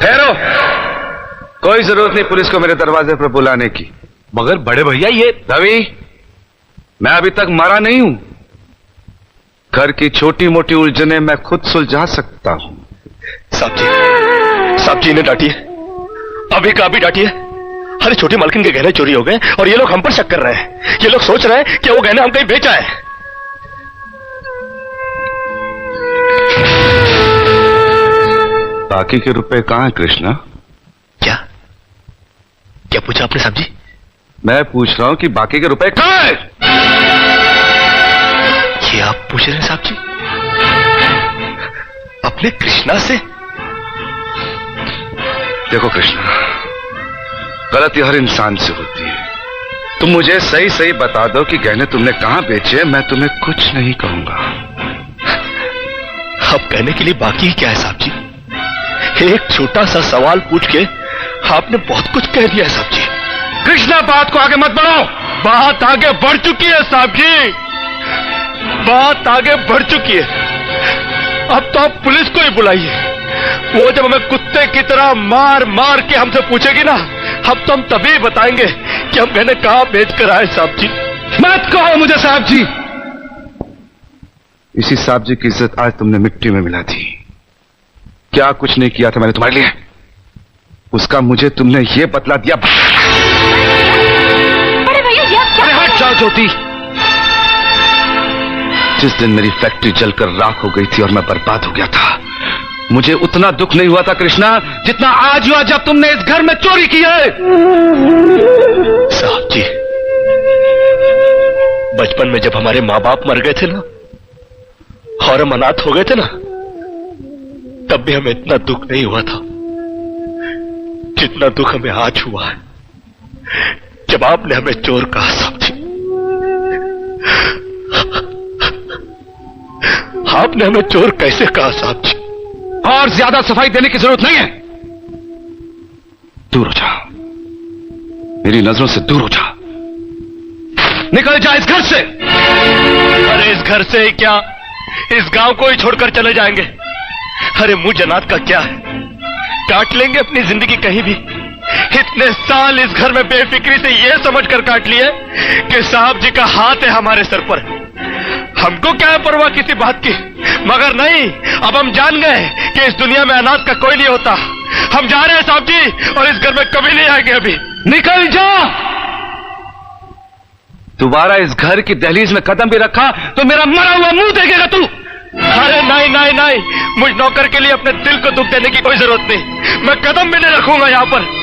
ठहरो, कोई जरूरत नहीं पुलिस को मेरे दरवाजे पर बुलाने की। मगर बड़े भैया ये रवि, मैं अभी तक मरा नहीं हूं। घर की छोटी मोटी उलझने मैं खुद सुलझा सकता हूं। साहब जी ने डांटी है, अभी का भी डांटी है। अरे छोटी मालकिन के गहने चोरी हो गए और ये लोग हम पर शक कर रहे हैं। ये लोग सोच रहे हैं कि वो गहने हम कहीं बेचा है। बाकी के रुपए कहां हैं कृष्णा? क्या क्या पूछा आपने साहब जी? मैं पूछ रहा हूं कि बाकी के रुपए कहां हैं? ये आप पूछ रहे हैं साहब जी अपने कृष्णा से? देखो कृष्णा, गलती हर इंसान से होती है। तुम मुझे सही सही बता दो कि गहने तुमने कहां बेचे, मैं तुम्हें कुछ नहीं कहूंगा। अब कहने के लिए बाकी क्या है साहब जी? एक छोटा सा सवाल पूछ के आपने बहुत कुछ कह दिया है साहब जी। कृष्णा, बात को आगे मत बढ़ाओ। बात आगे बढ़ चुकी है साहब जी, बात आगे बढ़ चुकी है। अब तो आप पुलिस को ही बुलाइए। वो जब हमें कुत्ते की तरह मार मार के हमसे पूछेगी ना, अब तो हम तभी बताएंगे कि हम गहने कहां बेच कर आए साहब जी। मत कहो मुझे साहब जी। इसी साहब जी की इज्जत आज तुमने मिट्टी में मिला दी। क्या कुछ नहीं किया था मैंने तुम्हारे लिए, उसका मुझे तुमने ये बतला दिया। अरे भैया ये क्या? अरे हट जाओ ज्योति। जिस दिन मेरी फैक्ट्री जलकर राख हो गई थी और मैं बर्बाद हो गया था, मुझे उतना दुख नहीं हुआ था कृष्णा जितना आज हुआ जब तुमने इस घर में चोरी की है। साहब जी, बचपन में जब हमारे माँ बाप मर गए थे ना और हम अनाथ हो गए थे ना, तब भी हमें इतना दुख नहीं हुआ था जितना दुख हमें आज हुआ है जब आपने हमें चोर कहा साहब जी। आपने हमें चोर कैसे कहा साहब जी? और ज्यादा सफाई देने की जरूरत नहीं है। दूर हो जा, मेरी नजरों से दूर हो जा। निकल जा इस घर से। अरे इस घर से ही क्या, इस गांव को ही छोड़कर चले जाएंगे। अरे मुंह जनात का क्या है, काट लेंगे अपनी जिंदगी कहीं भी। इतने साल इस घर में बेफिक्री से ये समझकर काट लिए कि साहब जी का हाथ है हमारे सर पर। हमको क्या है परवाह किसी बात की, मगर नहीं, अब हम जान गए कि इस दुनिया में अनाथ का कोई नहीं होता। हम जा रहे हैं साहब जी और इस घर में कभी नहीं आएंगे। अभी निकल जा। दोबारा इस घर की दहलीज में कदम भी रखा तो मेरा मरा हुआ मुंह देखेगा तू। अरे नहीं नहीं नहीं, मुझ नौकर के लिए अपने दिल को दुख देने की कोई जरूरत नहीं। मैं कदम भी नहीं रखूंगा यहाँ पर।